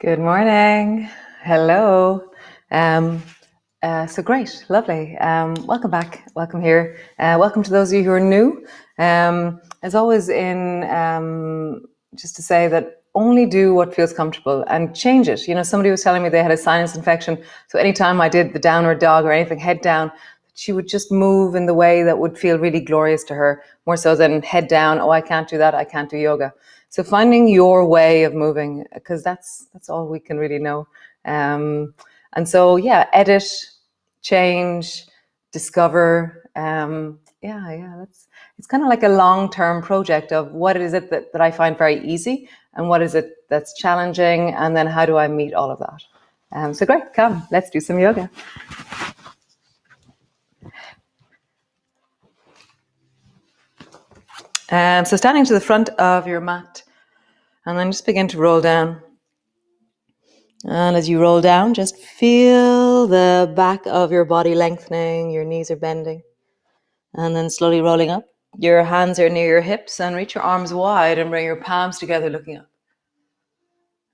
Good morning. Hello. So great, lovely. Welcome back. Welcome here. Welcome to those of you who are new. As always, just to say that only do what feels comfortable and change it. You know, somebody was telling me they had a sinus infection, so anytime I did the downward dog or anything, head down, she would just move in the way that would feel really glorious to her, more so than head down. Oh, I can't do that. I can't do yoga. So finding your way of moving, because that's all we can really know. And so, yeah, edit, change, discover. It's kind of like a long-term project of what is it that I find very easy and what is it that's challenging, and then how do I meet all of that? So great, come, let's do some yoga. So standing to the front of your mat, and then just begin to roll down. And as you roll down, just feel the back of your body lengthening, your knees are bending. And then slowly rolling up. Your hands are near your hips and reach your arms wide and bring your palms together looking up.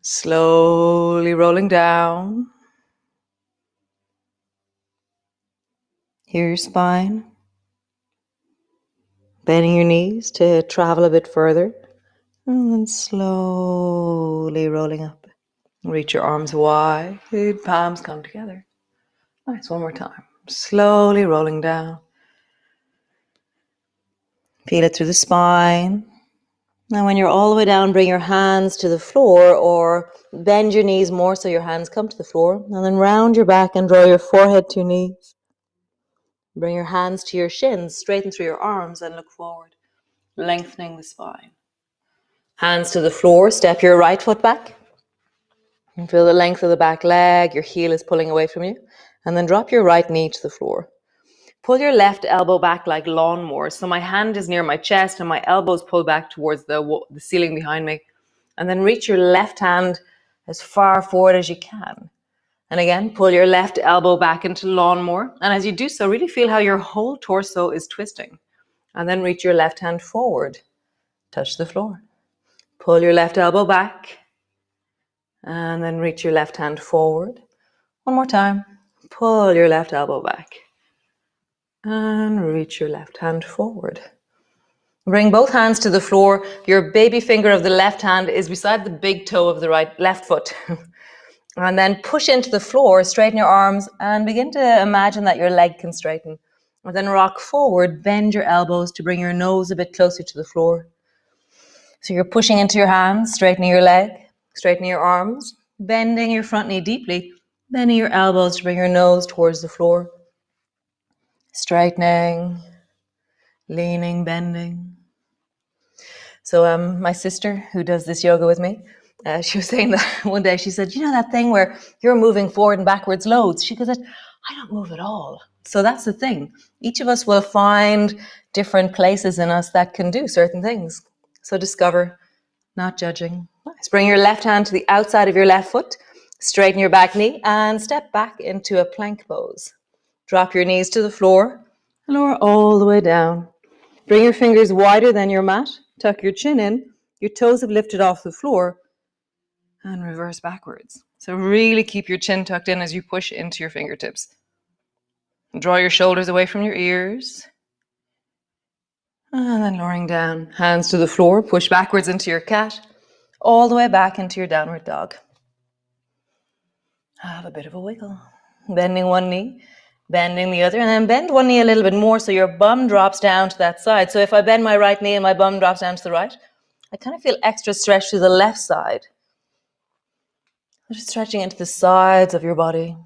Slowly rolling down. Hear your spine. Bending your knees to travel a bit further. And then slowly rolling up. Reach your arms wide, palms come together. Nice, one more time. Slowly rolling down. Feel it through the spine. Now when you're all the way down, bring your hands to the floor or bend your knees more so your hands come to the floor. And then round your back and draw your forehead to your knees. Bring your hands to your shins, straighten through your arms and look forward, lengthening the spine. Hands to the floor, step your right foot back. And feel the length of the back leg, your heel is pulling away from you. And then drop your right knee to the floor. Pull your left elbow back like lawnmower. So my hand is near my chest and my elbows pull back towards the ceiling behind me. And then reach your left hand as far forward as you can. And again, pull your left elbow back into lawnmower. And as you do so, really feel how your whole torso is twisting. And then reach your left hand forward. Touch the floor. Pull your left elbow back. And then reach your left hand forward. One more time. Pull your left elbow back. And reach your left hand forward. Bring both hands to the floor. Your baby finger of the left hand is beside the big toe of the left foot. And then push into the floor, straighten your arms, and begin to imagine that your leg can straighten. And then rock forward, bend your elbows to bring your nose a bit closer to the floor. So you're pushing into your hands, straightening your leg, straightening your arms, bending your front knee deeply, bending your elbows to bring your nose towards the floor. Straightening, leaning, bending. So my sister, who does this yoga with me, she was saying that one day. She said, you know that thing where you're moving forward and backwards loads? She goes, I don't move at all. So that's the thing. Each of us will find different places in us that can do certain things. So discover, not judging. Nice. Bring your left hand to the outside of your left foot, straighten your back knee, and step back into a plank pose. Drop your knees to the floor, lower all the way down. Bring your fingers wider than your mat, tuck your chin in, your toes have lifted off the floor, and reverse backwards. So really keep your chin tucked in as you push into your fingertips. Draw your shoulders away from your ears. And then lowering down, hands to the floor, push backwards into your cat, all the way back into your downward dog. Have a bit of a wiggle. Bending one knee, bending the other, and then bend one knee a little bit more so your bum drops down to that side. So if I bend my right knee and my bum drops down to the right, I kind of feel extra stretch to the left side. Just stretching into the sides of your body.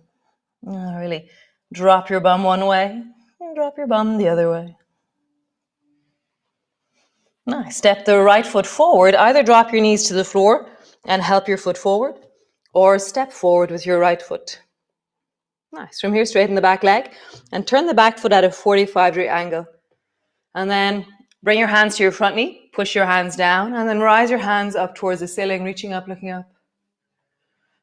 Really drop your bum one way and drop your bum the other way. Nice. Step the right foot forward. Either drop your knees to the floor and help your foot forward, or step forward with your right foot. Nice. From here, straighten the back leg and turn the back foot at a 45-degree angle. And then bring your hands to your front knee, push your hands down, and then rise your hands up towards the ceiling, reaching up, looking up.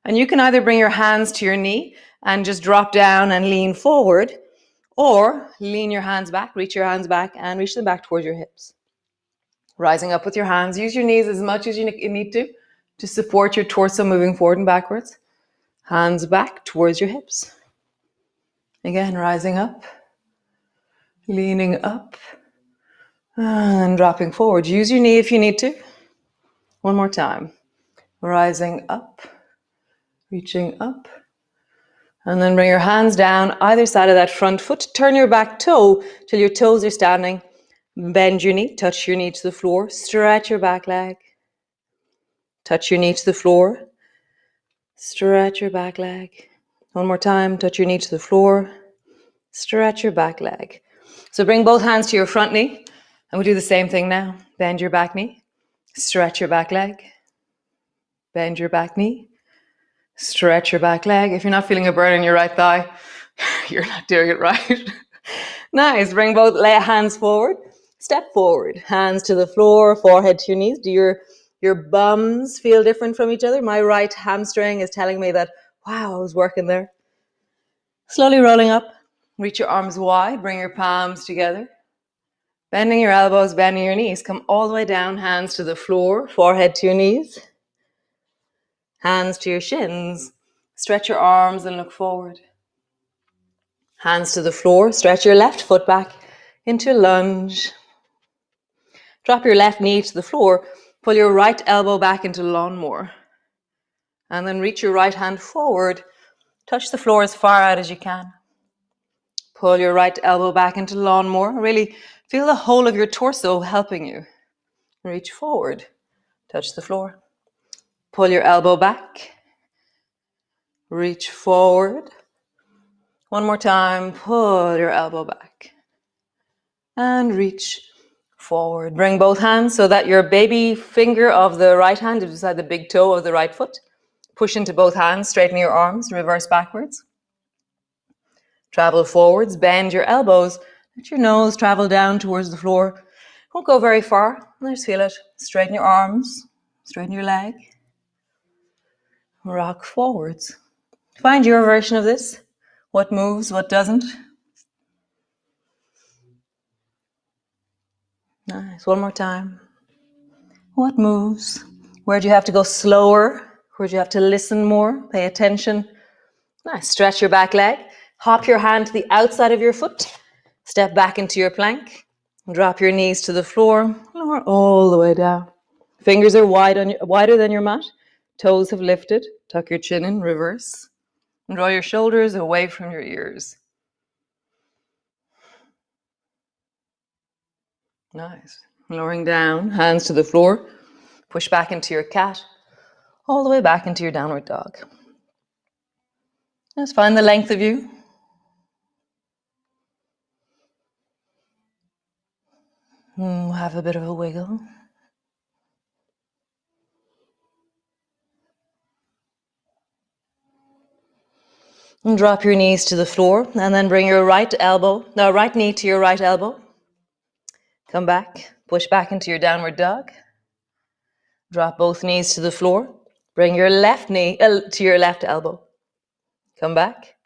And you can either bring your hands to your knee and just drop down and lean forward, or lean your hands back, reach your hands back, and reach them back towards your hips. Rising up with your hands, use your knees as much as you need to to support your torso moving forward and backwards. Hands back towards your hips. Again, rising up, leaning up, and dropping forward. Use your knee if you need to. One more time. Rising up, reaching up, and then bring your hands down either side of that front foot. Turn your back toe till your toes are standing. Bend your knee, touch your knee to the floor. Stretch your back leg. Touch your knee to the floor. Stretch your back leg. One more time, touch your knee to the floor. Stretch your back leg. So bring both hands to your front knee, and we'll do the same thing now. Bend your back knee. Stretch your back leg. Bend your back knee. Stretch your back leg. If you're not feeling a burn in your right thigh, you're not doing it right. Nice. Bring both hands forward. Step forward. Hands to the floor, forehead to your knees. Do your bums feel different from each other? My right hamstring is telling me that, wow, I was working there. Slowly rolling up. Reach your arms wide. Bring your palms together. Bending your elbows, bending your knees. Come all the way down. Hands to the floor, forehead to your knees. Hands to your shins. Stretch your arms and look forward. Hands to the floor. Stretch your left foot back into lunge. Drop your left knee to the floor. Pull your right elbow back into lawnmower. And then reach your right hand forward. Touch the floor as far out as you can. Pull your right elbow back into lawnmower. Really feel the whole of your torso helping you. Reach forward. Touch the floor. Pull your elbow back. Reach forward. One more time. Pull your elbow back. And reach forward. Bring both hands so that your baby finger of the right hand is beside the big toe of the right foot. Push into both hands. Straighten your arms. Reverse backwards. Travel forwards. Bend your elbows. Let your nose travel down towards the floor. Won't go very far. Let's feel it. Straighten your arms. Straighten your leg. Rock forwards. Find your version of this. What moves, what doesn't. Nice. One more time. What moves? Where do you have to go slower? Where do you have to listen more? Pay attention. Nice. Stretch your back leg. Hop your hand to the outside of your foot. Step back into your plank. Drop your knees to the floor. Lower all the way down. Fingers are wider than your mat. Toes have lifted. Tuck your chin in. Reverse. And draw your shoulders away from your ears. Nice. Lowering down, hands to the floor. Push back into your cat. All the way back into your downward dog. Just find the length of you. Have a bit of a wiggle. And drop your knees to the floor and then bring your right knee to your right elbow. Come back, push back into your downward dog. Drop both knees to the floor. Bring your left knee to your left elbow. Come back,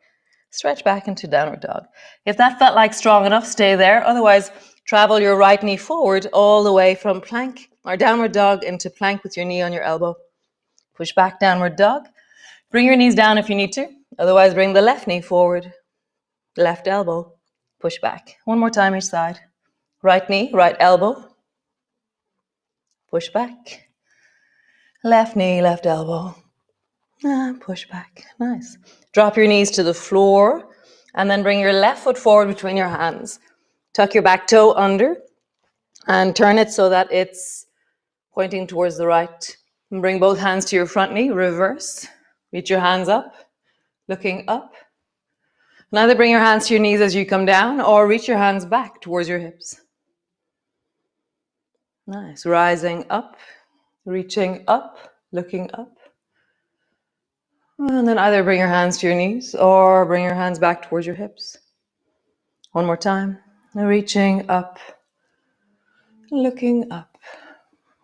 stretch back into downward dog. If that felt like strong enough, stay there. Otherwise, travel your right knee forward all the way from plank or downward dog into plank with your knee on your elbow. Push back, downward dog. Bring your knees down if you need to. Otherwise, bring the left knee forward. Left elbow. Push back. One more time each side. Right knee, right elbow. Push back. Left knee, left elbow. And push back. Nice. Drop your knees to the floor. And then bring your left foot forward between your hands. Tuck your back toe under. And turn it so that it's pointing towards the right. And bring both hands to your front knee. Reverse. Reach your hands up. Looking up. And either bring your hands to your knees as you come down or reach your hands back towards your hips. Nice. Rising up, reaching up, looking up. And then either bring your hands to your knees or bring your hands back towards your hips. One more time. Reaching up, looking up.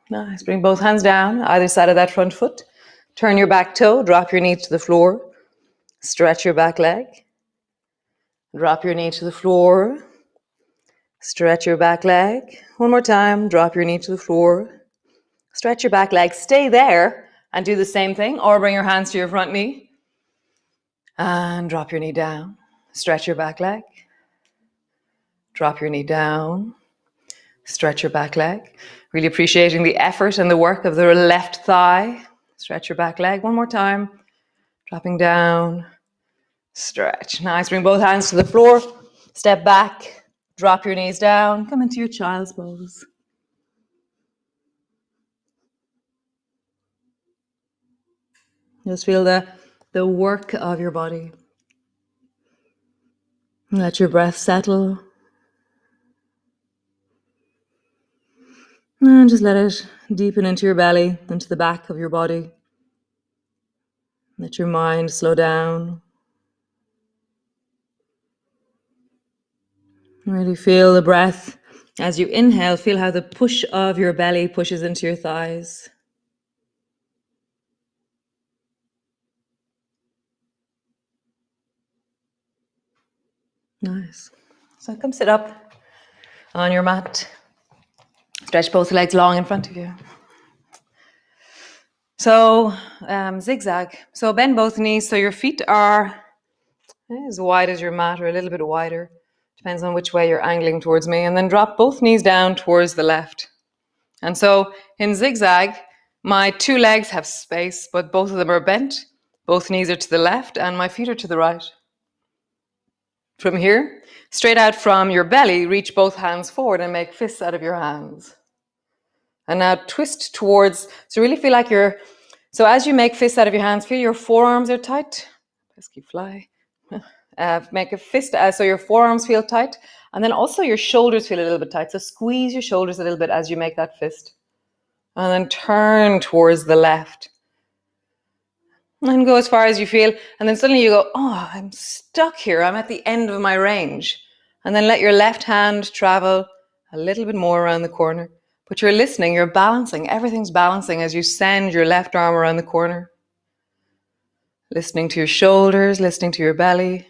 Nice. Bring both hands down, either side of that front foot. Turn your back toe, drop your knee to the floor. Stretch your back leg. Drop your knee to the floor. Stretch your back leg. One more time. Drop your knee to the floor. Stretch your back leg. Stay there And do the same thing, or bring your hands to your front knee and drop your knee down. Stretch your back leg. Drop your knee down. Stretch your back leg. Really appreciating the effort and the work of the left thigh. Stretch your back leg. One more time. Dropping down. Stretch. Nice. Bring both hands to the floor. Step back. Drop your knees down. Come into your child's pose. Just feel the work of your body. Let your breath settle. And just let it deepen into your belly, into the back of your body. Let your mind slow down. Really feel the breath. As you inhale, feel how the push of your belly pushes into your thighs. Nice. So come sit up on your mat. Stretch both legs long in front of you. So zigzag. So bend both knees so your feet are as wide as your mat or a little bit wider. Depends on which way you're angling towards me. And then drop both knees down towards the left. And so in zigzag, my two legs have space, but both of them are bent. Both knees are to the left and my feet are to the right. From here, straight out from your belly, reach both hands forward and make fists out of your hands. And now twist towards, so really feel like so as you make fists out of your hands, feel your forearms are tight. Pesky fly. Make a fist so your forearms feel tight. And then also your shoulders feel a little bit tight. So squeeze your shoulders a little bit as you make that fist. And then turn towards the left. And go as far as you feel. And then suddenly you go, oh, I'm stuck here. I'm at the end of my range. And then let your left hand travel a little bit more around the corner. But you're listening, you're balancing. Everything's balancing as you send your left arm around the corner. Listening to your shoulders, listening to your belly.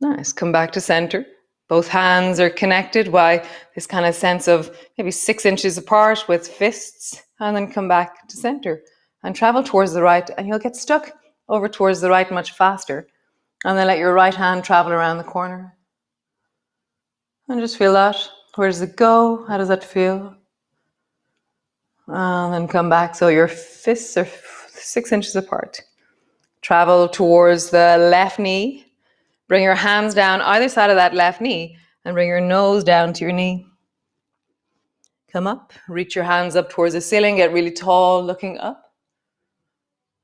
Nice. Come back to center. Both hands are connected by this kind of sense of maybe 6 inches apart with fists. And then come back to center and travel towards the right. And you'll get stuck over towards the right much faster. And then let your right hand travel around the corner. And just feel that. Where does it go? How does that feel? And then come back. So your fists are 6 inches apart. Travel towards the left knee. Bring your hands down either side of that left knee and bring your nose down to your knee. Come up. Reach your hands up towards the ceiling. Get really tall looking up.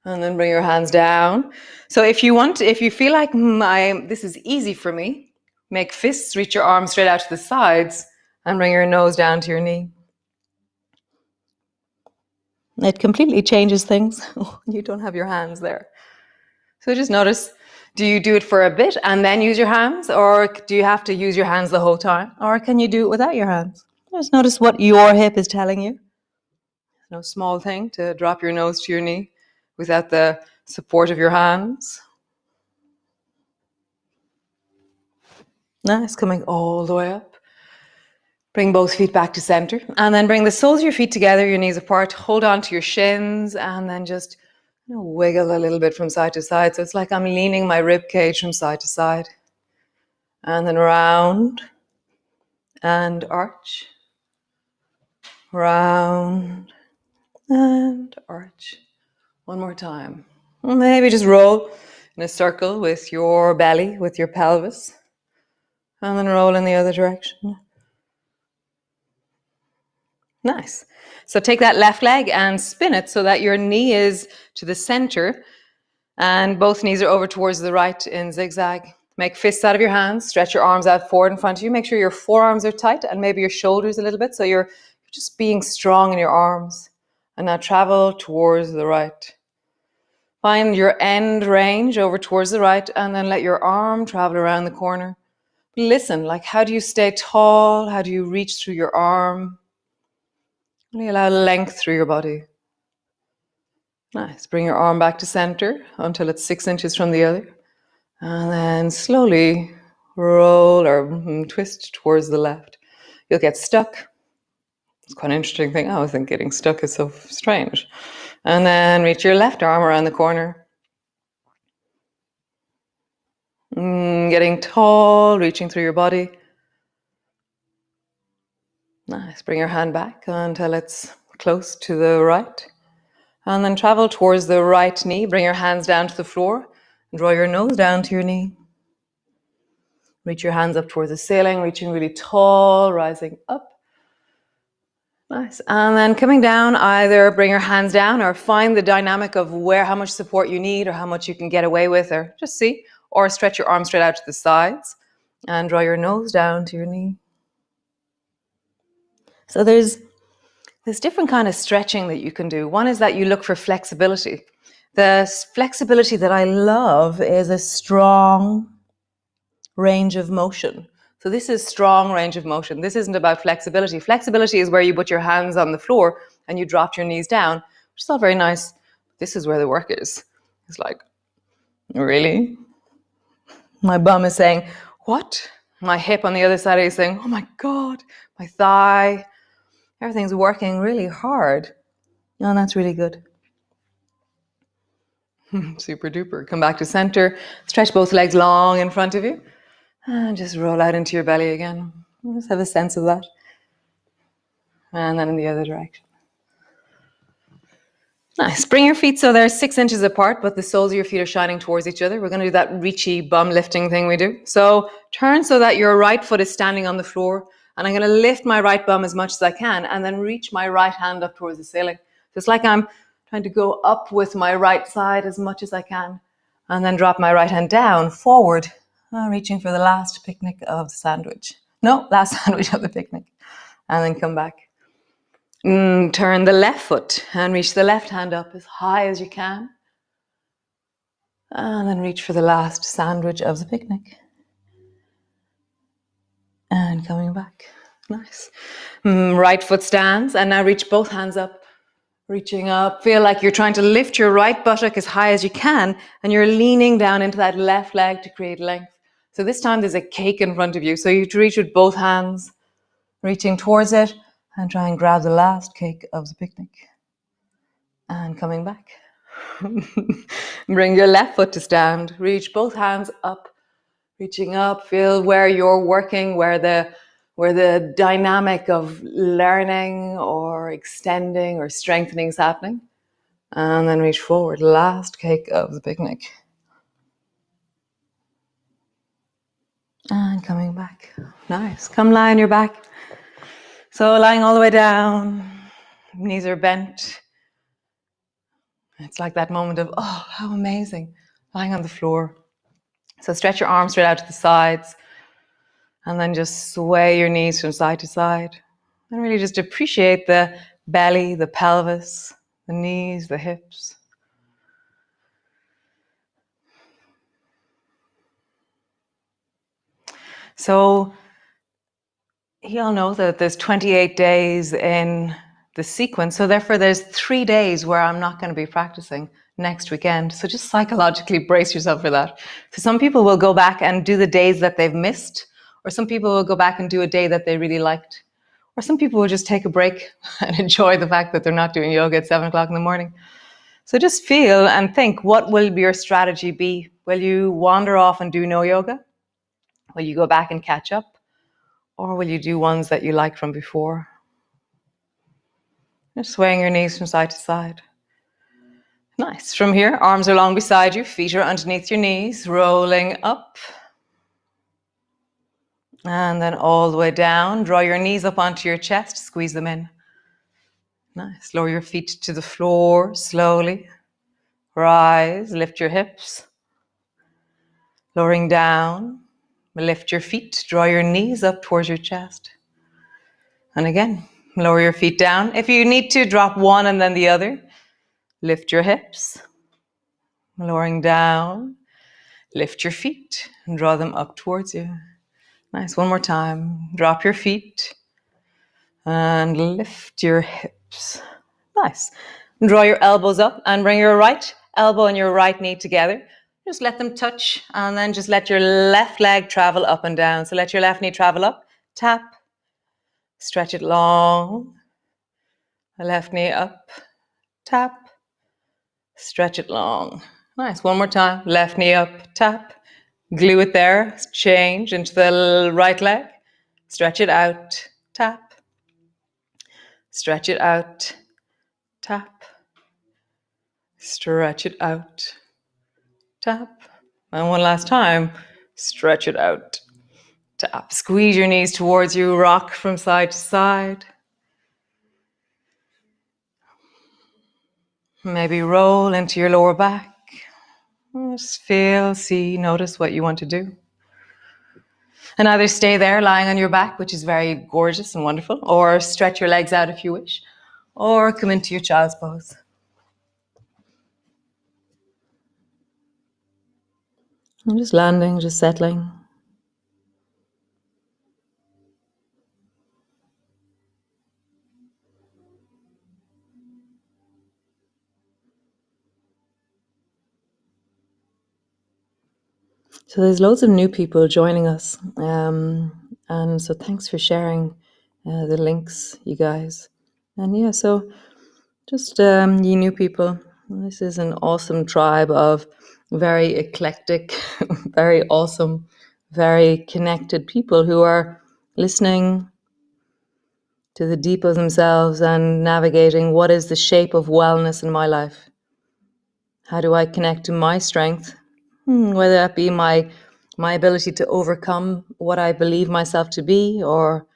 And then bring your hands down. So if you feel like this is easy for me, make fists. Reach your arms straight out to the sides and bring your nose down to your knee. It completely changes things. You don't have your hands there. So just notice, do you do it for a bit and then use your hands? Or do you have to use your hands the whole time? Or can you do it without your hands? Just notice what your hip is telling you. It's no small thing to drop your nose to your knee without the support of your hands. Nice, coming all the way up. Bring both feet back to center. And then bring the soles of your feet together, your knees apart. Hold on to your shins and then just wiggle a little bit from side to side. So it's like I'm leaning my rib cage from side to side. And then round and arch. Round and arch. One more time. Maybe just roll in a circle with your belly, with your pelvis. And then roll in the other direction. Nice. So take that left leg and spin it so that your knee is to the center and both knees are over towards the right in zigzag. Make fists out of your hands. Stretch your arms out forward in front of you. Make sure your forearms are tight and maybe your shoulders a little bit so you're just being strong in your arms. And now travel towards the right. Find your end range over towards the right and then let your arm travel around the corner. Listen, like how do you stay tall? How do you reach through your arm? Really allow length through your body. Nice. Bring your arm back to center until it's 6 inches from the other. And then slowly roll or twist towards the left. You'll get stuck. It's quite an interesting thing. I always think getting stuck is so strange. And then reach your left arm around the corner. Getting tall, reaching through your body. Nice. Bring your hand back until it's close to the right. And then travel towards the right knee. Bring your hands down to the floor. Draw your nose down to your knee. Reach your hands up towards the ceiling, reaching really tall, rising up. Nice. And then coming down, either bring your hands down or find the dynamic of how much support you need or how much you can get away with, or just see. Or stretch your arms straight out to the sides and draw your nose down to your knee. So there's different kind of stretching that you can do. One is that you look for flexibility. The flexibility that I love is a strong range of motion. So this is strong range of motion. This isn't about flexibility. Flexibility is where you put your hands on the floor and you drop your knees down, which is all very nice. This is where the work is. It's like, really? My bum is saying, what? My hip on the other side is saying, oh my God, my thigh. Everything's working really hard. And that's really good. Super duper. Come back to center. Stretch both legs long in front of you. And just roll out into your belly again. Just have a sense of that. And then in the other direction. Nice. Bring your feet so they're 6 inches apart, but the soles of your feet are shining towards each other. We're going to do that reachy bum lifting thing we do. So turn so that your right foot is standing on the floor. And I'm going to lift my right bum as much as I can and then reach my right hand up towards the ceiling. So it's like I'm trying to go up with my right side as much as I can. And then drop my right hand down, forward, reaching for the last picnic of the sandwich. No, last sandwich of the picnic. And then come back. Turn the left foot and reach the left hand up as high as you can. And then reach for the last sandwich of the picnic. And coming back. Nice. Right foot stands and now reach both hands up. Reaching up. Feel like you're trying to lift your right buttock as high as you can and you're leaning down into that left leg to create length. So this time there's a cake in front of you. So you have to reach with both hands, reaching towards it and try and grab the last cake of the picnic. And coming back. Bring your left foot to stand. Reach both hands up, reaching up. Feel where you're working, where the dynamic of learning or extending or strengthening is happening. And then reach forward. Last cake of the picnic. And coming back. Nice. Come lie on your back. So lying all the way down. Knees are bent. It's like that moment of, oh, how amazing. Lying on the floor. So stretch your arms straight out to the sides. And then just sway your knees from side to side. And really just appreciate the belly, the pelvis, the knees, the hips. So you all know that there's 28 days in the sequence. So therefore there's 3 days where I'm not going to be practicing next weekend. So just psychologically brace yourself for that. So some people will go back and do the days that they've missed, or some people will go back and do a day that they really liked, or some people will just take a break and enjoy the fact that they're not doing yoga at 7 o'clock in the morning. So just feel and think, what will your strategy be? Will you wander off and do no yoga? Will you go back and catch up? Or will you do ones that you liked from before? Just swaying your knees from side to side. Nice. From here, arms are long beside you, feet are underneath your knees, rolling up. And then all the way down. Draw your knees up onto your chest, squeeze them in. Nice. Lower your feet to the floor slowly. Rise, lift your hips. Lowering down. Lift your feet, draw your knees up towards your chest. And again, lower your feet down. If you need to, drop one and then the other. Lift your hips. Lowering down. Lift your feet and draw them up towards you. Nice. One more time. Drop your feet and lift your hips. Nice. Draw your elbows up and bring your right elbow and your right knee together. Just let them touch and then just let your left leg travel up and down. So let your left knee travel up, tap, stretch it long. The left knee up, tap, Stretch it long. Nice. One more time. Left knee up, tap. Glue it there. Change into the right leg. Stretch it out, tap. Stretch it out, tap. Stretch it out, tap. And one last time. Stretch it out, tap. Squeeze your knees towards you. Rock from side to side. Maybe roll into your lower back. Just feel, see, notice what you want to do. And either stay there lying on your back, which is very gorgeous and wonderful, or stretch your legs out if you wish, or come into your child's pose. And just landing, just settling. So there's loads of new people joining us. And so thanks for sharing the links, you guys. And yeah, so just you new people. This is an awesome tribe of very eclectic, very awesome, very connected people who are listening to the deep of themselves and navigating what is the shape of wellness in my life. How do I connect to my strength? Whether that be my ability to overcome what I believe myself to be, or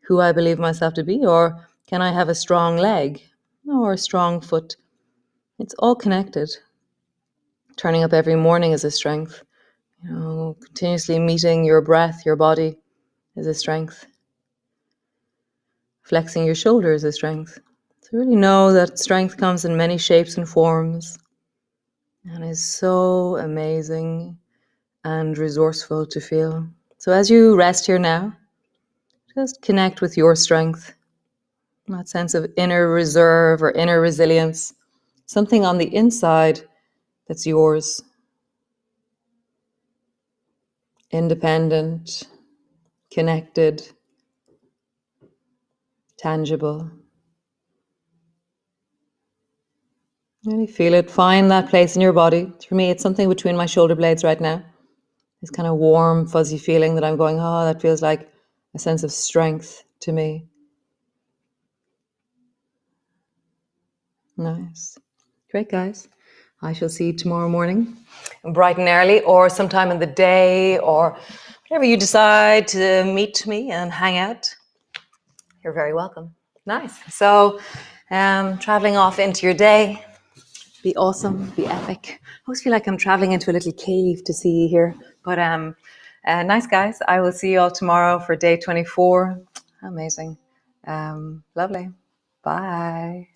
who I believe myself to be, or can I have a strong leg or a strong foot? It's all connected. Turning up every morning is a strength. Continuously meeting your breath, your body is a strength. Flexing your shoulders is a strength. So really know that strength comes in many shapes and forms and is so amazing and resourceful to feel. So as you rest here now, just connect with your strength, that sense of inner reserve or inner resilience, something on the inside that's yours, independent, connected, tangible. Really feel it. Find that place in your body. For me, it's something between my shoulder blades right now. This kind of warm, fuzzy feeling that I'm going, oh, that feels like a sense of strength to me. Nice. Great, guys. I shall see you tomorrow morning, bright and early, or sometime in the day, or whenever you decide to meet me and hang out. You're very welcome. Nice. So, traveling off into your day. Be awesome, be epic. I always feel like I'm traveling into a little cave to see you here. But nice, guys. I will see you all tomorrow for day 24. Amazing. Lovely. Bye.